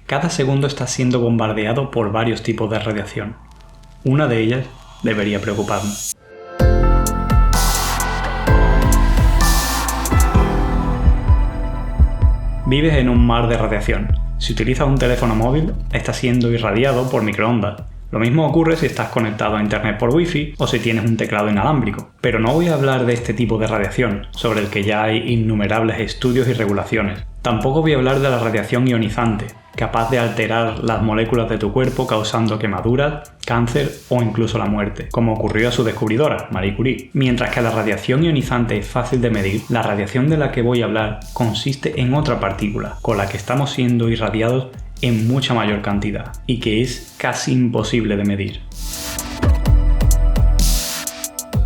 Cada segundo estás siendo bombardeado por varios tipos de radiación. Una de ellas debería preocuparnos. Vives en un mar de radiación. Si utilizas un teléfono móvil, estás siendo irradiado por microondas. Lo mismo ocurre si estás conectado a internet por wifi o si tienes un teclado inalámbrico. Pero no voy a hablar de este tipo de radiación, sobre el que ya hay innumerables estudios y regulaciones. Tampoco voy a hablar de la radiación ionizante, capaz de alterar las moléculas de tu cuerpo causando quemaduras, cáncer o incluso la muerte, como ocurrió a su descubridora, Marie Curie. Mientras que la radiación ionizante es fácil de medir, la radiación de la que voy a hablar consiste en otra partícula, con la que estamos siendo irradiados en mucha mayor cantidad, y que es casi imposible de medir.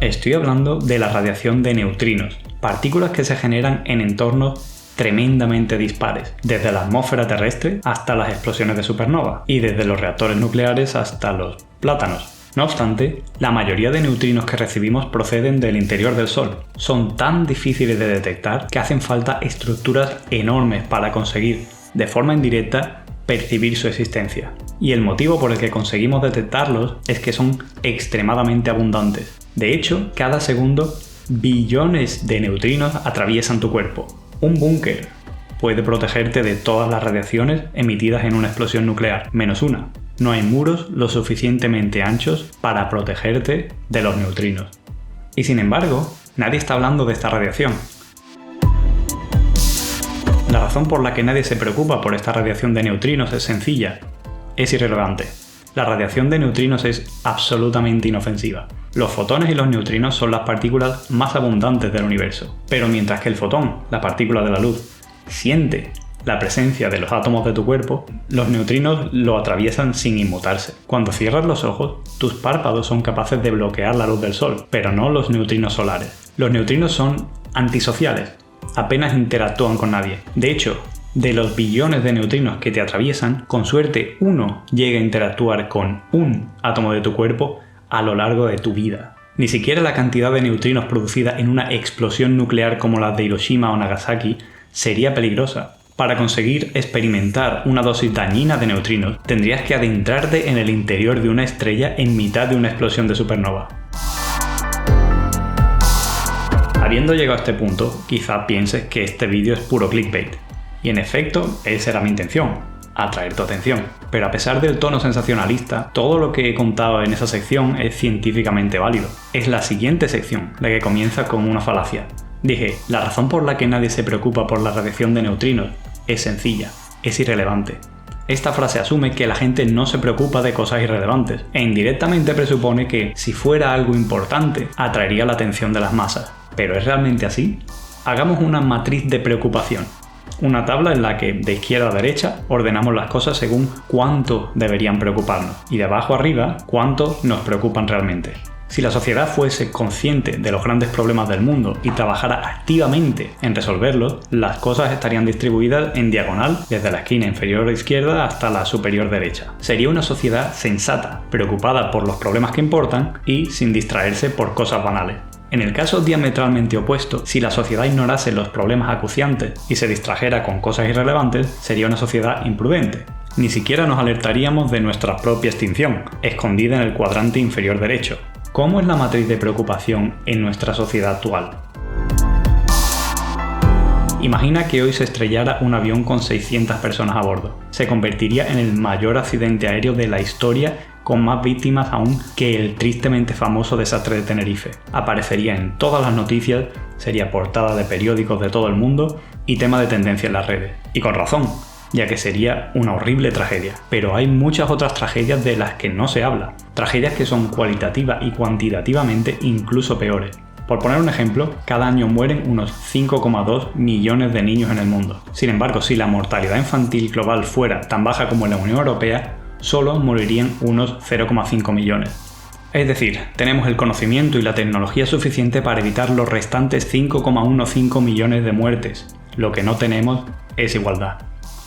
Estoy hablando de la radiación de neutrinos, partículas que se generan en entornos tremendamente dispares, desde la atmósfera terrestre hasta las explosiones de supernova, y desde los reactores nucleares hasta los plátanos. No obstante, la mayoría de neutrinos que recibimos proceden del interior del Sol. Son tan difíciles de detectar que hacen falta estructuras enormes para conseguir, de forma indirecta, percibir su existencia. Y el motivo por el que conseguimos detectarlos es que son extremadamente abundantes. De hecho, cada segundo, billones de neutrinos atraviesan tu cuerpo. Un búnker puede protegerte de todas las radiaciones emitidas en una explosión nuclear, menos una. No hay muros lo suficientemente anchos para protegerte de los neutrinos. Y sin embargo, nadie está hablando de esta radiación. La razón por la que nadie se preocupa por esta radiación de neutrinos es sencilla, es irrelevante. La radiación de neutrinos es absolutamente inofensiva. Los fotones y los neutrinos son las partículas más abundantes del universo, pero mientras que el fotón, la partícula de la luz, siente la presencia de los átomos de tu cuerpo, los neutrinos lo atraviesan sin inmutarse. Cuando cierras los ojos, tus párpados son capaces de bloquear la luz del sol, pero no los neutrinos solares. Los neutrinos son antisociales, apenas interactúan con nadie. De hecho, de los billones de neutrinos que te atraviesan, con suerte uno llega a interactuar con un átomo de tu cuerpo a lo largo de tu vida. Ni siquiera la cantidad de neutrinos producida en una explosión nuclear como la de Hiroshima o Nagasaki sería peligrosa. Para conseguir experimentar una dosis dañina de neutrinos, tendrías que adentrarte en el interior de una estrella en mitad de una explosión de supernova. Habiendo llegado a este punto, quizá pienses que este vídeo es puro clickbait. Y en efecto, esa era mi intención, atraer tu atención. Pero a pesar del tono sensacionalista, todo lo que he contado en esa sección es científicamente válido. Es la siguiente sección, la que comienza con una falacia. Dije, la razón por la que nadie se preocupa por la radiación de neutrinos es sencilla, es irrelevante. Esta frase asume que la gente no se preocupa de cosas irrelevantes, e indirectamente presupone que, si fuera algo importante, atraería la atención de las masas. ¿Pero es realmente así? Hagamos una matriz de preocupación. Una tabla en la que, de izquierda a derecha, ordenamos las cosas según cuánto deberían preocuparnos, y de abajo a arriba, cuánto nos preocupan realmente. Si la sociedad fuese consciente de los grandes problemas del mundo y trabajara activamente en resolverlos, las cosas estarían distribuidas en diagonal desde la esquina inferior izquierda hasta la superior derecha. Sería una sociedad sensata, preocupada por los problemas que importan y sin distraerse por cosas banales. En el caso diametralmente opuesto, si la sociedad ignorase los problemas acuciantes y se distrajera con cosas irrelevantes, sería una sociedad imprudente. Ni siquiera nos alertaríamos de nuestra propia extinción, escondida en el cuadrante inferior derecho. ¿Cómo es la matriz de preocupación en nuestra sociedad actual? Imagina que hoy se estrellara un avión con 600 personas a bordo. Se convertiría en el mayor accidente aéreo de la historia, con más víctimas aún que el tristemente famoso desastre de Tenerife. Aparecería en todas las noticias, sería portada de periódicos de todo el mundo y tema de tendencia en las redes. Y con razón, ya que sería una horrible tragedia. Pero hay muchas otras tragedias de las que no se habla. Tragedias que son cualitativa y cuantitativamente incluso peores. Por poner un ejemplo, cada año mueren unos 5,2 millones de niños en el mundo. Sin embargo, si la mortalidad infantil global fuera tan baja como en la Unión Europea, solo morirían unos 0,5 millones. Es decir, tenemos el conocimiento y la tecnología suficiente para evitar los restantes 5,15 millones de muertes. Lo que no tenemos es igualdad.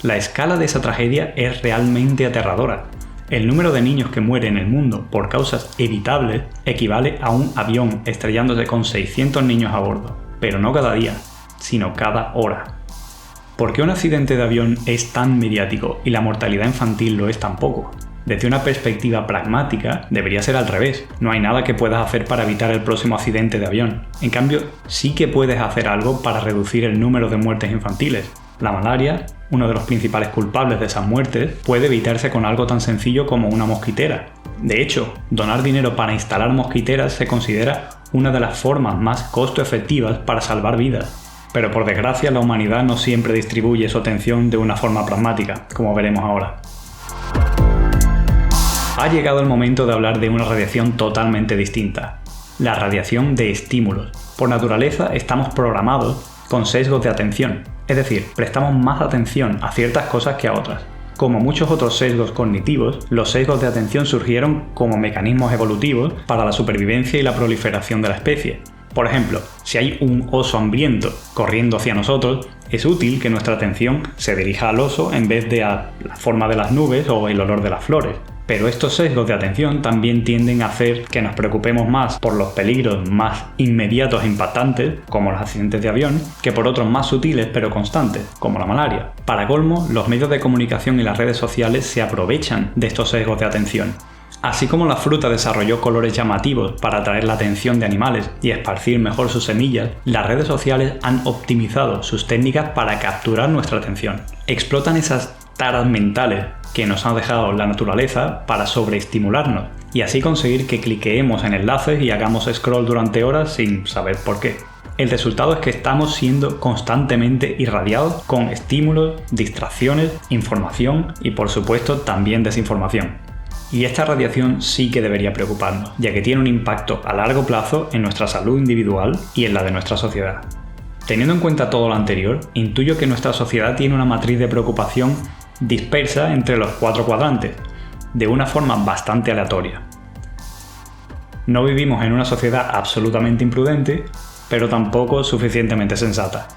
La escala de esa tragedia es realmente aterradora. El número de niños que mueren en el mundo por causas evitables equivale a un avión estrellándose con 600 niños a bordo, pero no cada día, sino cada hora. ¿Por qué un accidente de avión es tan mediático y la mortalidad infantil lo es tan poco? Desde una perspectiva pragmática, debería ser al revés. No hay nada que puedas hacer para evitar el próximo accidente de avión. En cambio, sí que puedes hacer algo para reducir el número de muertes infantiles. La malaria, uno de los principales culpables de esas muertes, puede evitarse con algo tan sencillo como una mosquitera. De hecho, donar dinero para instalar mosquiteras se considera una de las formas más costo efectivas para salvar vidas. Pero por desgracia, la humanidad no siempre distribuye su atención de una forma pragmática, como veremos ahora. Ha llegado el momento de hablar de una radiación totalmente distinta, la radiación de estímulos. Por naturaleza estamos programados con sesgos de atención, es decir, prestamos más atención a ciertas cosas que a otras. Como muchos otros sesgos cognitivos, los sesgos de atención surgieron como mecanismos evolutivos para la supervivencia y la proliferación de la especie. Por ejemplo, si hay un oso hambriento corriendo hacia nosotros, es útil que nuestra atención se dirija al oso en vez de a la forma de las nubes o el olor de las flores. Pero estos sesgos de atención también tienden a hacer que nos preocupemos más por los peligros más inmediatos e impactantes, como los accidentes de avión, que por otros más sutiles pero constantes, como la malaria. Para colmo, los medios de comunicación y las redes sociales se aprovechan de estos sesgos de atención. Así como la fruta desarrolló colores llamativos para atraer la atención de animales y esparcir mejor sus semillas, las redes sociales han optimizado sus técnicas para capturar nuestra atención. Explotan esas taras mentales que nos ha dejado la naturaleza para sobreestimularnos y así conseguir que cliqueemos en enlaces y hagamos scroll durante horas sin saber por qué. El resultado es que estamos siendo constantemente irradiados con estímulos, distracciones, información y por supuesto también desinformación. Y esta radiación sí que debería preocuparnos, ya que tiene un impacto a largo plazo en nuestra salud individual y en la de nuestra sociedad. Teniendo en cuenta todo lo anterior, intuyo que nuestra sociedad tiene una matriz de preocupación dispersa entre los 4 cuadrantes, de una forma bastante aleatoria. No vivimos en una sociedad absolutamente imprudente, pero tampoco suficientemente sensata.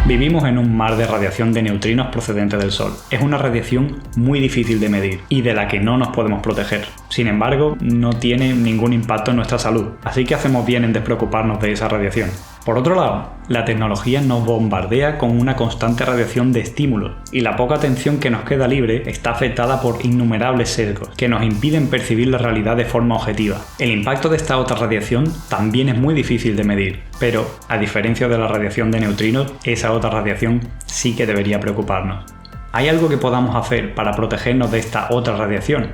Vivimos en un mar de radiación de neutrinos procedente del Sol. Es una radiación muy difícil de medir y de la que no nos podemos proteger. Sin embargo, no tiene ningún impacto en nuestra salud, así que hacemos bien en despreocuparnos de esa radiación. Por otro lado, la tecnología nos bombardea con una constante radiación de estímulos y la poca atención que nos queda libre está afectada por innumerables sesgos que nos impiden percibir la realidad de forma objetiva. El impacto de esta otra radiación también es muy difícil de medir, pero a diferencia de la radiación de neutrinos, esa otra radiación sí que debería preocuparnos. ¿Hay algo que podamos hacer para protegernos de esta otra radiación?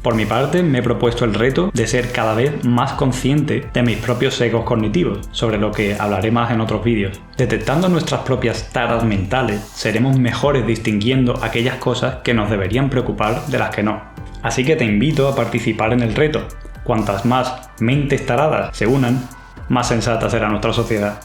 Por mi parte, me he propuesto el reto de ser cada vez más consciente de mis propios sesgos cognitivos, sobre lo que hablaré más en otros vídeos. Detectando nuestras propias taras mentales, seremos mejores distinguiendo aquellas cosas que nos deberían preocupar de las que no. Así que te invito a participar en el reto. Cuantas más mentes taradas se unan, más sensata será nuestra sociedad.